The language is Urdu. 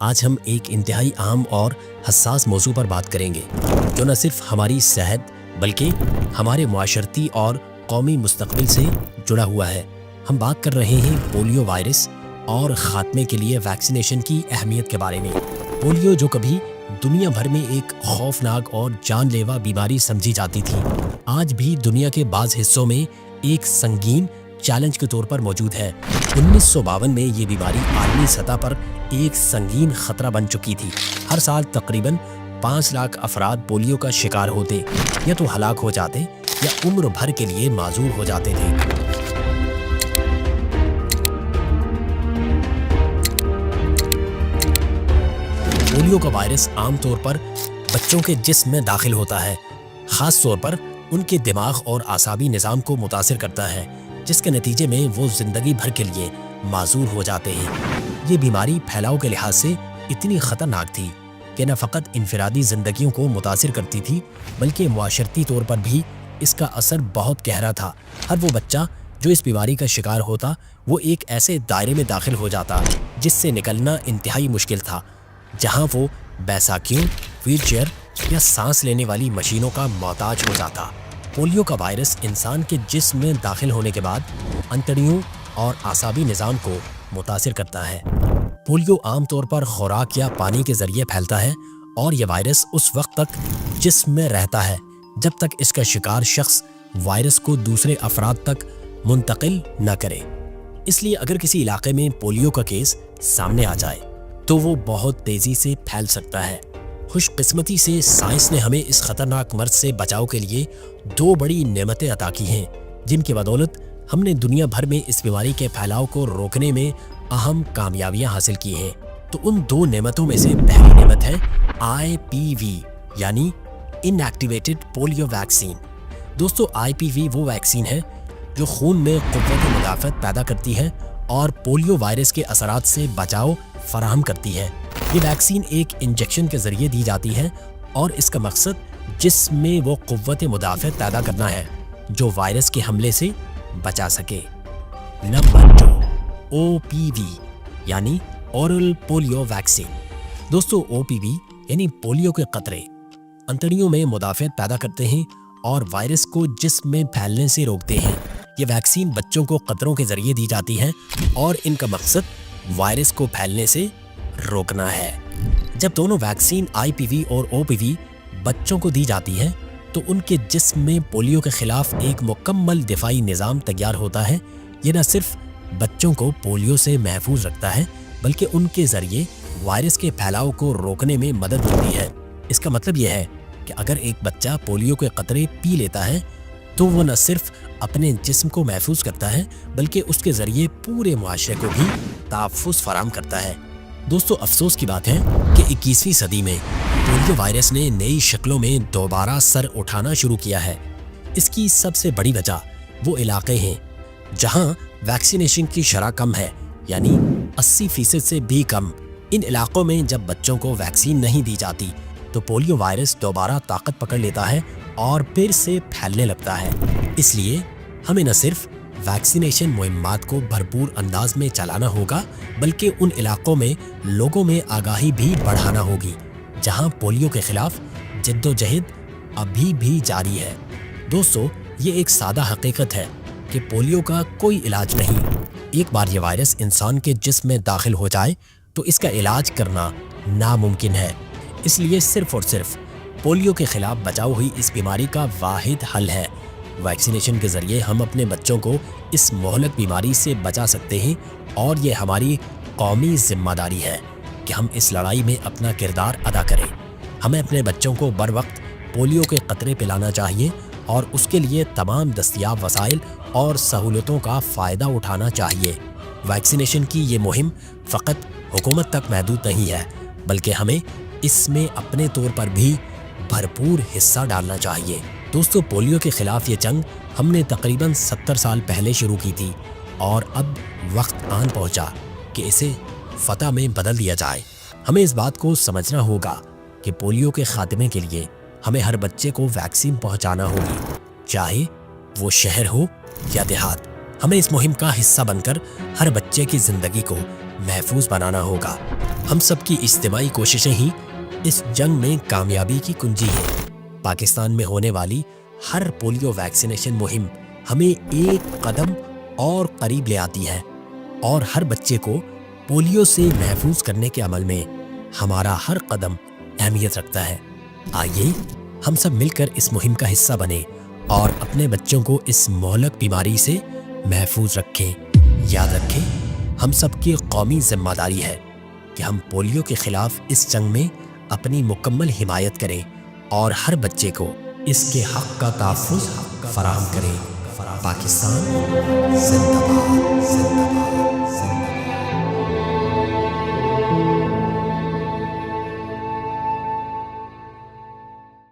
آج ہم ایک انتہائی عام اور حساس موضوع پر بات کریں گے جو نہ صرف ہماری صحت بلکہ ہمارے معاشرتی اور قومی مستقبل سے جڑا ہوا ہے۔ ہم بات کر رہے ہیں پولیو وائرس اور خاتمے کے لیے ویکسینیشن کی اہمیت کے بارے میں۔ پولیو جو کبھی دنیا بھر میں ایک خوفناک اور جان لیوا بیماری سمجھی جاتی تھی، آج بھی دنیا کے بعض حصوں میں ایک سنگین چیلنج کے طور پر موجود ہے۔ 1952 میں یہ بیماری عالمی سطح پر ایک سنگین خطرہ بن چکی تھی۔ ہر سال تقریباً 5 لاکھ افراد پولیو کا شکار ہوتے، یا تو ہلاک ہو جاتے یا عمر بھر کے لیے معذور ہو جاتے تھے۔ پولیو کا وائرس عام طور پر بچوں کے جسم میں داخل ہوتا ہے، خاص طور پر ان کے دماغ اور اعصابی نظام کو متاثر کرتا ہے، جس کے نتیجے میں وہ زندگی بھر کے لیے معذور ہو جاتے ہیں۔ یہ بیماری پھیلاؤ کے لحاظ سے اتنی خطرناک تھی کہ نہ فقط انفرادی زندگیوں کو متاثر کرتی تھی بلکہ معاشرتی طور پر بھی اس کا اثر بہت گہرا تھا۔ ہر وہ بچہ جو اس بیماری کا شکار ہوتا وہ ایک ایسے دائرے میں داخل ہو جاتا جس سے نکلنا انتہائی مشکل تھا، جہاں وہ بیساکھیوں، ویل چیئر یا سانس لینے والی مشینوں کا محتاج ہو جاتا۔ پولیو کا وائرس انسان کے جسم میں داخل ہونے کے بعد انتڑیوں اور اعصابی نظام کو متاثر کرتا ہے۔ پولیو عام طور پر خوراک یا پانی کے ذریعے پھیلتا ہے اور یہ وائرس اس وقت تک جسم میں رہتا ہے جب تک اس کا شکار شخص وائرس کو دوسرے افراد تک منتقل نہ کرے۔ اس لیے اگر کسی علاقے میں پولیو کا کیس سامنے آ جائے تو وہ بہت تیزی سے پھیل سکتا ہے۔ خوش قسمتی سے سائنس نے ہمیں اس خطرناک مرض سے بچاؤ کے لیے 2 بڑی نعمتیں عطا کی ہیں، جن کی بدولت ہم نے دنیا بھر میں اس بیماری کے پھیلاؤ کو روکنے میں اہم کامیابیاں حاصل کی ہیں۔ تو ان 2 نعمتوں میں سے پہلی نعمت ہے IPV یعنی ان ایکٹیویٹڈ پولیو ویکسین۔ دوستو، IPV وہ ویکسین ہے جو خون میں قوت مدافعت پیدا کرتی ہے اور پولیو وائرس کے اثرات سے بچاؤ فراہم کرتی ہے۔ یہ ویکسین ایک انجیکشن کے ذریعے دی جاتی ہے اور اس کا مقصد جسم میں وہ قوت مدافعت پیدا کرنا ہے جو وائرس کے حملے سے بچا سکے۔ نمبر 2، OPV یعنی اورل پولیو ویکسین۔ دوستو، OPV یعنی پولیو کے قطرے انتڑیوں میں مدافعت پیدا کرتے ہیں اور وائرس کو جسم میں پھیلنے سے روکتے ہیں۔ یہ ویکسین بچوں کو قطروں کے ذریعے دی جاتی ہے اور ان کا مقصد وائرس کو پھیلنے سے روکنا ہے۔ جب دونوں ویکسین IPV اور OPV بچوں کو دی جاتی ہے تو ان کے جسم میں پولیو کے خلاف ایک مکمل دفاعی نظام تیار ہوتا ہے۔ یہ نہ صرف بچوں کو پولیو سے محفوظ رکھتا ہے بلکہ ان کے ذریعے وائرس کے پھیلاؤ کو روکنے میں مدد ملتی ہے۔ اس کا مطلب یہ ہے کہ اگر ایک بچہ پولیو کے قطرے پی لیتا ہے تو وہ نہ صرف اپنے جسم کو محفوظ کرتا ہے بلکہ اس کے ذریعے پورے معاشرے کو بھی تحفظ فراہم کرتا ہے۔ دوستو، افسوس کی بات ہے کہ 21ویں صدی میں پولیو وائرس نے نئی شکلوں میں دوبارہ سر اٹھانا شروع کیا ہے۔ اس کی سب سے بڑی وجہ وہ علاقے ہیں جہاں ویکسینیشن کی شرح کم ہے، یعنی 80% سے بھی کم۔ ان علاقوں میں جب بچوں کو ویکسین نہیں دی جاتی تو پولیو وائرس دوبارہ طاقت پکڑ لیتا ہے اور پھر سے پھیلنے لگتا ہے۔ اس لیے ہمیں نہ صرف ویکسینیشن مہمات کو بھرپور انداز میں چلانا ہوگا بلکہ ان علاقوں میں لوگوں میں آگاہی بھی بڑھانا ہوگی جہاں پولیو کے خلاف جدوجہد ابھی بھی جاری ہے۔ دوستو، یہ ایک سادہ حقیقت ہے کہ پولیو کا کوئی علاج نہیں۔ ایک بار یہ وائرس انسان کے جسم میں داخل ہو جائے تو اس کا علاج کرنا ناممکن ہے۔ اس لیے صرف اور صرف پولیو کے خلاف بچاؤ ہوئی اس بیماری کا واحد حل ہے۔ ویکسینیشن کے ذریعے ہم اپنے بچوں کو اس مہلک بیماری سے بچا سکتے ہیں اور یہ ہماری قومی ذمہ داری ہے کہ ہم اس لڑائی میں اپنا کردار ادا کریں۔ ہمیں اپنے بچوں کو بر وقت پولیو کے قطرے پلانا چاہیے اور اس کے لیے تمام دستیاب وسائل اور سہولتوں کا فائدہ اٹھانا چاہیے۔ ویکسینیشن کی یہ مہم فقط حکومت تک محدود نہیں ہے بلکہ ہمیں اس میں اپنے طور پر بھی بھرپور حصہ ڈالنا چاہیے۔ دوستو، پولیو کے خلاف یہ جنگ ہم نے تقریباً 70 سال پہلے شروع کی تھی اور اب وقت آن پہنچا کہ اسے فتح میں بدل دیا جائے۔ ہمیں اس بات کو سمجھنا ہوگا کہ پولیو کے خاتمے کے لیے ہمیں ہر بچے کو ویکسین پہنچانا ہوگی، چاہے وہ شہر ہو یا دیہات۔ ہمیں اس مہم کا حصہ بن کر ہر بچے کی زندگی کو محفوظ بنانا ہوگا۔ ہم سب کی اجتماعی کوششیں ہی اس جنگ میں کامیابی کی کنجی ہے۔ پاکستان میں ہونے والی ہر پولیو ویکسینیشن مہم ہمیں ایک قدم اور قریب لے آتی ہے، اور ہر بچے کو پولیو سے محفوظ کرنے کے عمل میں ہمارا ہر قدم اہمیت رکھتا ہے۔ آئیے ہم سب مل کر اس مہم کا حصہ بنیں اور اپنے بچوں کو اس مہلک بیماری سے محفوظ رکھیں۔ یاد رکھیں، ہم سب کی قومی ذمہ داری ہے کہ ہم پولیو کے خلاف اس جنگ میں اپنی مکمل حمایت کریں اور ہر بچے کو اس کے حق کا تحفظ فراہم کریں۔ پاکستان زندہ باد، زندہ باد۔